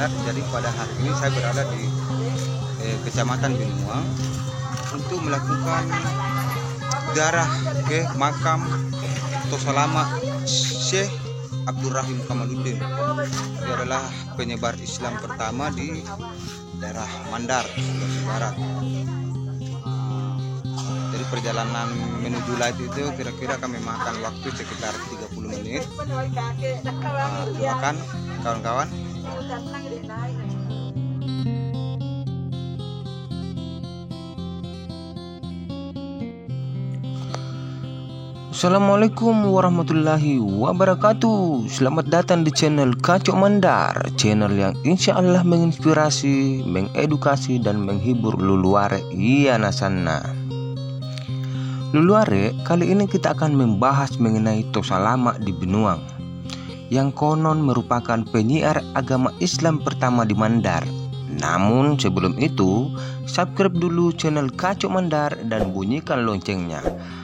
Mandar. Jadi pada hari ini saya berada di Kecamatan Binuang untuk melakukan ziarah ke makam Tosalama Syekh Abdurrahim Kamaluddin. Dia adalah penyebar Islam pertama di daerah Mandar, Sulawesi Barat. Jadi perjalanan menuju Light itu kira-kira kami makan waktu sekitar 30 menit. Makan kawan-kawan. Assalamualaikum warahmatullahi wabarakatuh. Selamat datang di channel Kacok Mandar, channel yang insya Allah menginspirasi, mengedukasi, dan menghibur luluare iya nasanna. Luluare, kali ini kita akan membahas mengenai Tosalama di Binuang, yang konon merupakan penyiar agama Islam pertama di Mandar. Namun sebelum itu, subscribe dulu channel Kacok Mandar dan bunyikan loncengnya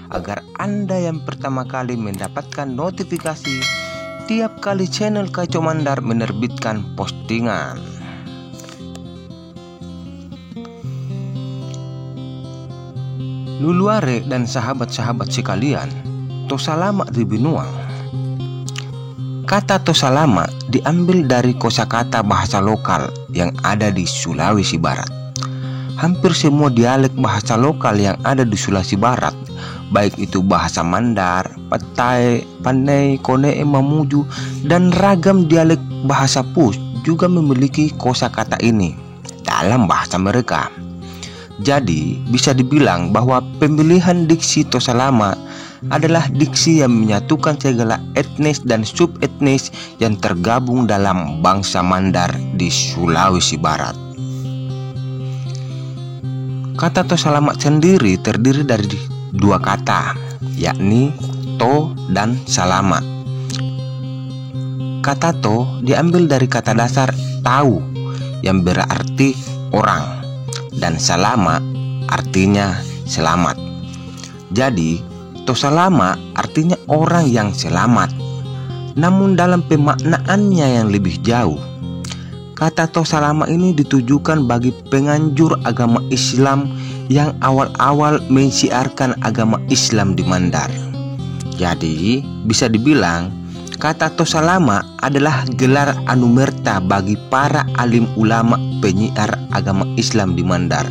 agar Anda yang pertama kali mendapatkan notifikasi tiap kali channel Kacok Mandar menerbitkan postingan. Luluare dan sahabat-sahabat sekalian, Tosalama di Binuang. Kata Tosalama diambil dari kosakata bahasa lokal yang ada di Sulawesi Barat. Hampir semua dialek bahasa lokal yang ada di Sulawesi Barat, baik itu bahasa Mandar, Patai, Panai, Konee, Mamuju, dan ragam dialek bahasa Pus juga memiliki kosakata ini dalam bahasa mereka. Jadi bisa dibilang bahwa pemilihan diksi Tosalama adalah diksi yang menyatukan segala etnis dan subetnis yang tergabung dalam bangsa Mandar di Sulawesi Barat. Kata Tosalama sendiri terdiri dari dua kata, yakni to dan salama. Kata to diambil dari kata dasar tahu yang berarti orang, dan salama artinya selamat. Jadi Tosalama artinya orang yang selamat. Namun dalam pemaknaannya yang lebih jauh, kata Tosalama ini ditujukan bagi penganjur agama Islam yang awal-awal mensiarkan agama Islam di Mandar. Jadi bisa dibilang kata Tosalama adalah gelar anumerta bagi para alim ulama penyiar agama Islam di Mandar,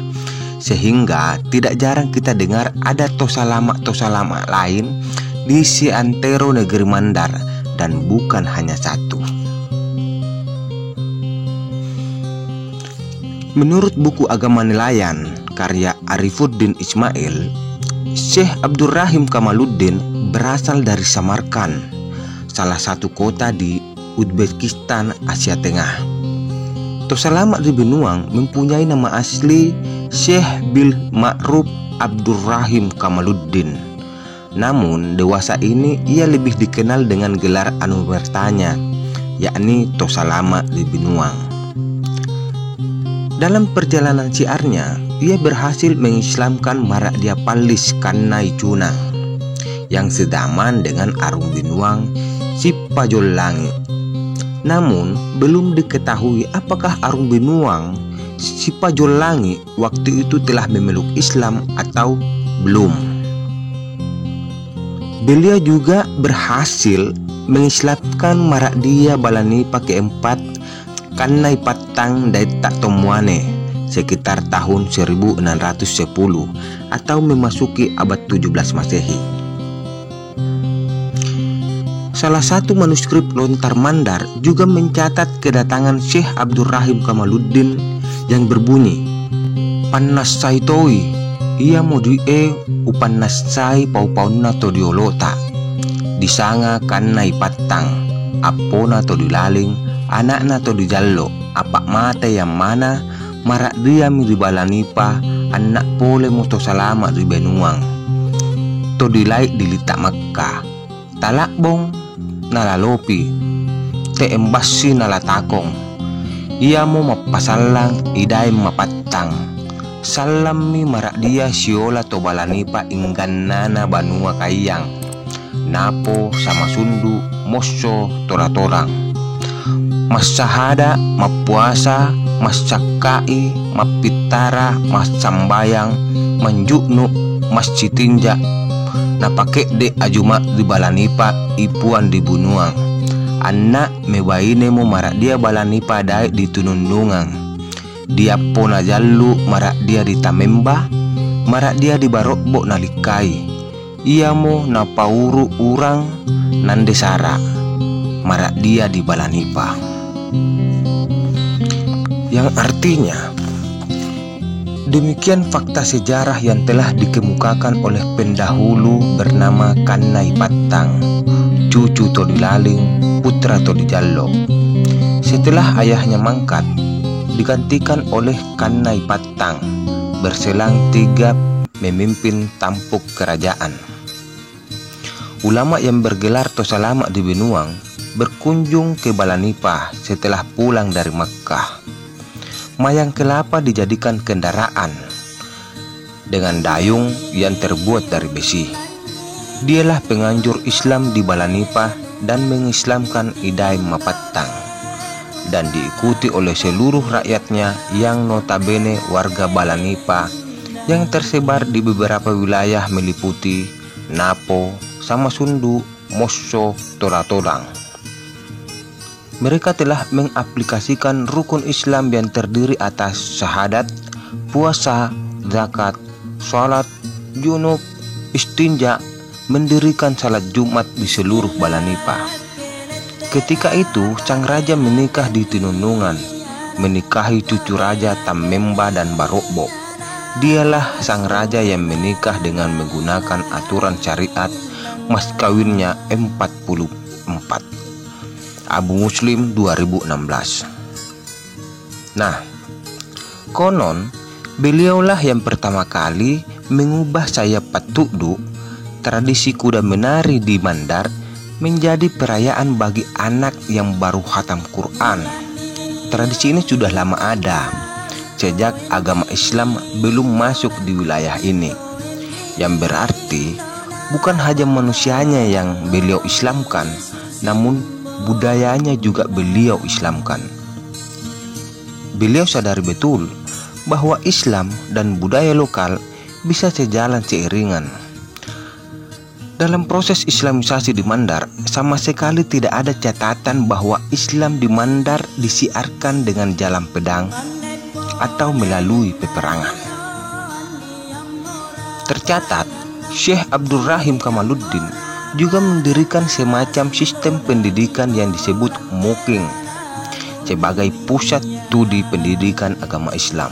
sehingga tidak jarang kita dengar ada Tosalama lain di seantero negeri Mandar, dan bukan hanya satu. Menurut buku Agama Nelayan karya Arifuddin Ismail, Syekh Abdurrahim Kamaluddin berasal dari Samarkand, salah satu kota di Uzbekistan, Asia Tengah. Tosalama di Binuang mempunyai nama asli Syekh Bil Ma'ruf Abdurrahim Kamaluddin. Namun dewasa ini ia lebih dikenal dengan gelar anumertanya, yakni Tosalama di Binuang. Dalam perjalanan siarnya, ia berhasil mengislamkan Marakdia Pallis Kannai Cuna yang sedaman dengan Arung Binuang Sipajollangi. Namun belum diketahui apakah Arung Binuang Sipajollangi waktu itu telah memeluk Islam atau belum. Beliau juga berhasil mengislamkan Marakdia Balanipa keempat Kannai Patang Daita Tomuane sekitar tahun 1610 atau memasuki abad 17 Masehi. Salah satu manuskrip lontar Mandar juga mencatat kedatangan Syekh Abdurrahim Kamaluddin yang berbunyi, "Pannas saitoi, ia modi upannas sai pau-pauna to diolota, disanga kannai patang, apona to dilaling, anakna to dijallo, apak mata yang mana, marak dia mi dibalanipa, anak pole mo Tosalama di Binuang, to dilai dilitak Makkah, talakbong nalalopi, te embasi nalatakong, ia mo mapasalang iday mapatang, salam mi marak dia siola to balanipa ingganana banua kayang, napo sama sundu mosso toratorang, mas sahada, mas puasa, mas cakai, mas pitara, mas sambayang, manjuknu, mas citinja. Na pake de ajuma di balanipa ipuan di bunuang. Anak mewaine mo marak dia balanipa daik di tunundungang. Dia pona jallu marak dia di tamemba, marak dia di barokbo nalikai. Ia mo na pauru urang nande sara, marak dia di balanipa. Yang artinya, demikian fakta sejarah yang telah dikemukakan oleh pendahulu bernama Kannai Pattang, cucu Todilaling, putra Todijallo. Setelah ayahnya mangkat, digantikan oleh Kannai Pattang, berselang 3 memimpin tampuk kerajaan. Ulama yang bergelar Tosalama di Benuang berkunjung ke Balanipa setelah pulang dari Makkah. Mayang kelapa dijadikan kendaraan dengan dayung yang terbuat dari besi. Dialah penganjur Islam di Balanipa dan mengislamkan Idai Mapattang, dan diikuti oleh seluruh rakyatnya yang notabene warga Balanipa yang tersebar di beberapa wilayah meliputi Napo, Samasundu, Mosso, Toratodang. Mereka telah mengaplikasikan rukun Islam yang terdiri atas syahadat, puasa, zakat, sholat, junub, istinja, mendirikan salat Jumat di seluruh Balanipa. Ketika itu, sang raja menikah di Tinundungan, menikahi cucu raja Tamemba dan Barokbo. Dialah sang raja yang menikah dengan menggunakan aturan syariat mas kawinnya 44. Abu Muslim 2016. Nah, konon beliaulah yang pertama kali mengubah sayap patudu, tradisi kuda menari di Mandar, menjadi perayaan bagi anak yang baru khatam Quran. Tradisi ini sudah lama ada, sejak agama Islam belum masuk di wilayah ini, yang berarti bukan hanya manusianya yang beliau Islamkan, namun budayanya juga beliau Islamkan. Beliau sadari betul bahwa Islam dan budaya lokal bisa sejalan seiringan. Dalam proses Islamisasi di Mandar, sama sekali tidak ada catatan bahwa Islam di Mandar disiarkan dengan jalan pedang atau melalui peperangan. Tercatat, Syekh Abdurrahim Kamaluddin juga mendirikan semacam sistem pendidikan yang disebut Muking sebagai pusat studi pendidikan agama Islam.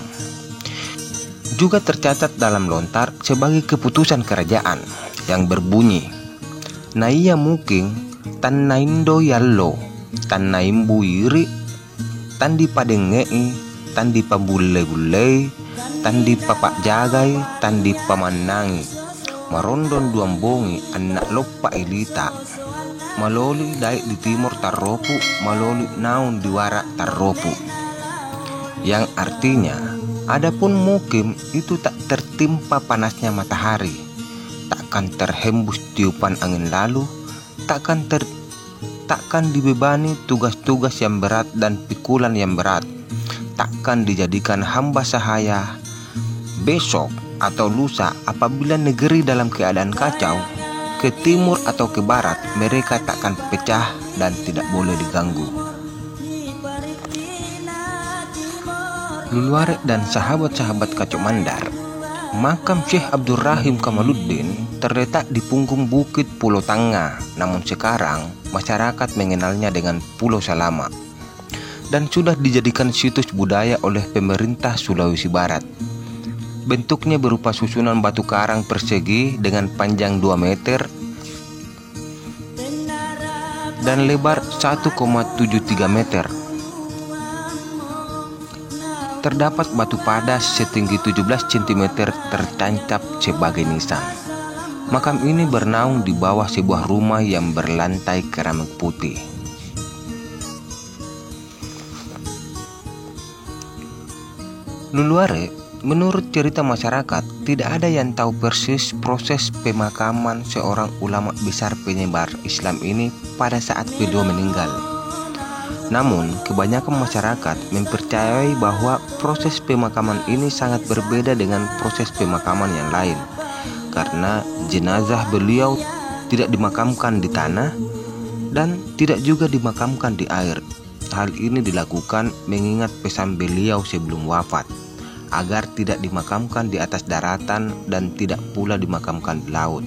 Juga tercatat dalam lontar sebagai keputusan kerajaan yang berbunyi, Naiya Muking tan naindo yallo tan naimbu iri tan di padengei tan di pabulle-bulle tan di papak jagai tan di pamanangi marondon duambongi anak lopa elita maloli daik di timur tarropu maloli naun di warak tarropu, yang artinya adapun mukim itu tak tertimpa panasnya matahari, takkan terhembus tiupan angin lalu, takkan dibebani tugas-tugas yang berat dan pikulan yang berat, takkan dijadikan hamba sahaya. Besok atau lusa apabila negeri dalam keadaan kacau, ke timur atau ke barat mereka takkan pecah dan tidak boleh diganggu. Luluarek dan sahabat-sahabat Kacok Mandar, makam Syekh Abdurrahim Kamaluddin terletak di punggung bukit Pulau Tanga, namun sekarang masyarakat mengenalnya dengan Pulau Salama dan sudah dijadikan situs budaya oleh pemerintah Sulawesi Barat. Bentuknya berupa susunan batu karang persegi dengan panjang 2 meter dan lebar 1,73 meter. Terdapat batu padas setinggi 17 cm tertancap sebagai nisan. Makam ini bernaung di bawah sebuah rumah yang berlantai keramik putih. Luluare, menurut cerita masyarakat, tidak ada yang tahu persis proses pemakaman seorang ulama besar penyebar Islam ini pada saat beliau meninggal. Namun, kebanyakan masyarakat mempercayai bahwa proses pemakaman ini sangat berbeda dengan proses pemakaman yang lain, karena jenazah beliau tidak dimakamkan di tanah dan tidak juga dimakamkan di air. Hal ini dilakukan mengingat pesan beliau sebelum wafat, agar tidak dimakamkan di atas daratan dan tidak pula dimakamkan di laut.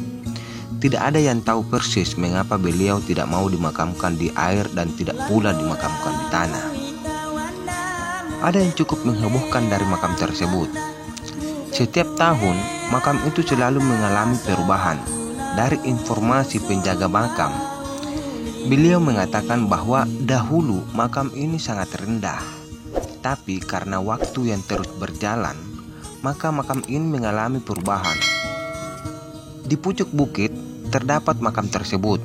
Tidak ada yang tahu persis mengapa beliau tidak mau dimakamkan di air dan tidak pula dimakamkan di tanah. Ada yang cukup menghebohkan dari makam tersebut. Setiap tahun, makam itu selalu mengalami perubahan. Dari informasi penjaga makam, beliau mengatakan bahwa dahulu makam ini sangat rendah. Tapi karena waktu yang terus berjalan, maka makam ini mengalami perubahan. Di pucuk bukit terdapat makam tersebut.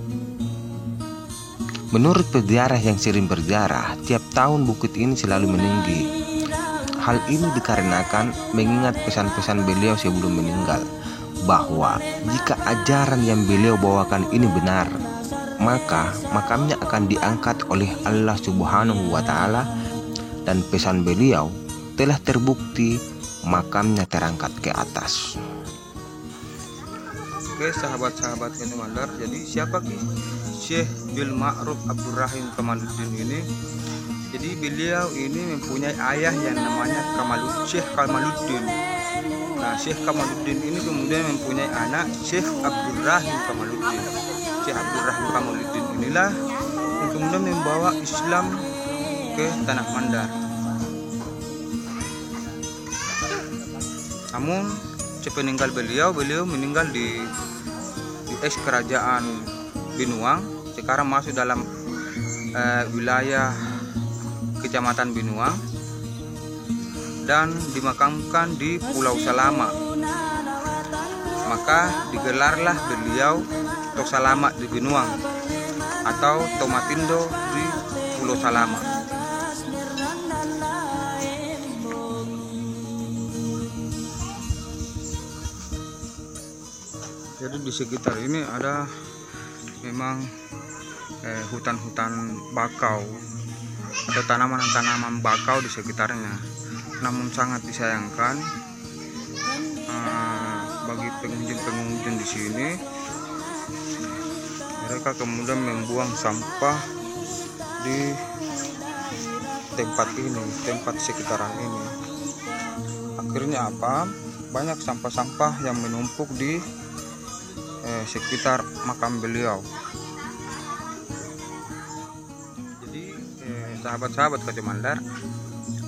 Menurut peziarah yang sering berziarah, tiap tahun bukit ini selalu meninggi. Hal ini dikarenakan mengingat pesan-pesan beliau sebelum meninggal, bahwa jika ajaran yang beliau bawakan ini benar, maka makamnya akan diangkat oleh Allah Subhanahu wa Ta'ala, dan pesan beliau telah terbukti, makamnya terangkat ke atas. Oke, sahabat-sahabat Mandar, jadi siapa ki Syekh Bil Ma'ruf Abdurrahim Kamaluddin ini? Jadi beliau ini mempunyai ayah yang namanya Syekh Kamaluddin. Nah, Syekh Kamaluddin ini kemudian mempunyai anak Syekh Abdurrahim Kamaluddin. Syekh Abdurrahim Kamaluddin inilah yang kemudian membawa Islam ke tanah Mandar. Namun sepeninggal beliau meninggal di eks kerajaan Binuang, sekarang masuk dalam wilayah Kecamatan Binuang, dan dimakamkan di Pulau Salama. Maka digelarlah beliau Tosalama di Binuang atau Tomatindo di Pulau Salama. Jadi di sekitar ini ada memang hutan-hutan bakau atau tanaman-tanaman bakau di sekitarnya. Namun sangat disayangkan bagi pengunjung-pengunjung di sini, mereka kemudian membuang sampah di tempat sekitaran ini. Akhirnya apa? Banyak sampah-sampah yang menumpuk di sekitar makam beliau. Jadi sahabat-sahabat Kacau Mandar,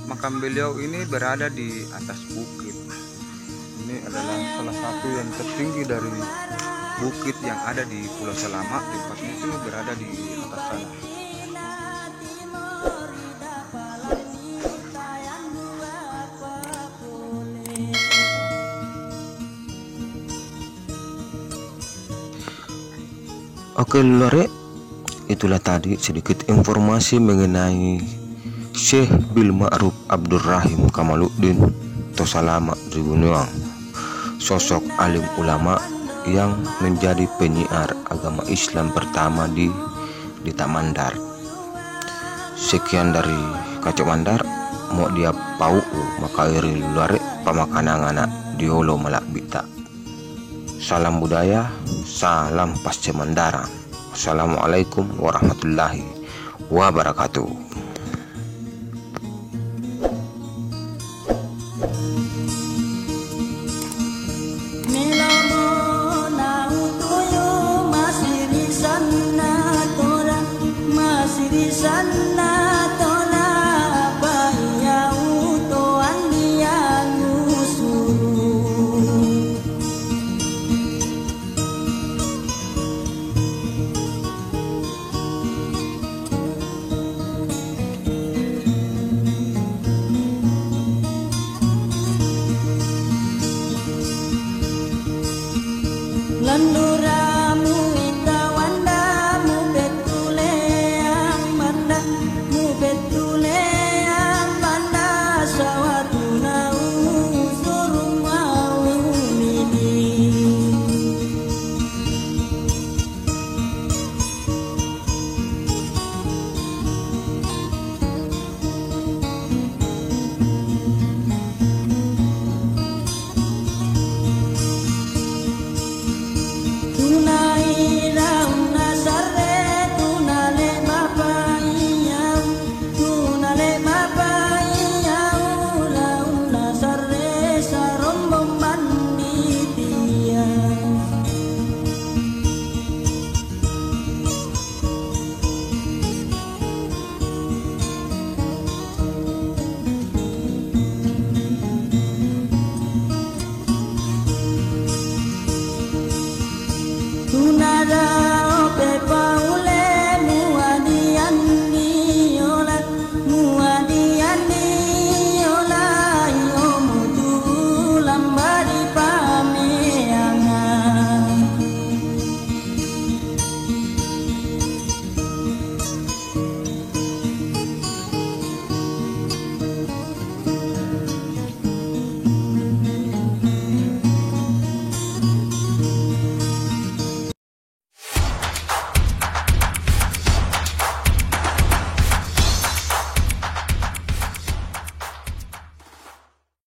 makam beliau ini berada di atas bukit. Ini adalah salah satu yang tertinggi dari bukit yang ada di Pulau Salama. Tempat itu berada di atas sana. Oke lore, itulah tadi sedikit informasi mengenai Syekh Bil Ma'ruf Abdurrahim Kamaluddin Tosalama di Binuang, sosok alim ulama yang menjadi penyiar agama Islam pertama di Mandar. Sekian dari Kacau Mandar, mau dia pau maka iri lore pamakanan anak diolo malak bita. Salam budaya, salam pasca Mandaran. Assalamualaikum warahmatullahi wabarakatuh. Masih di sana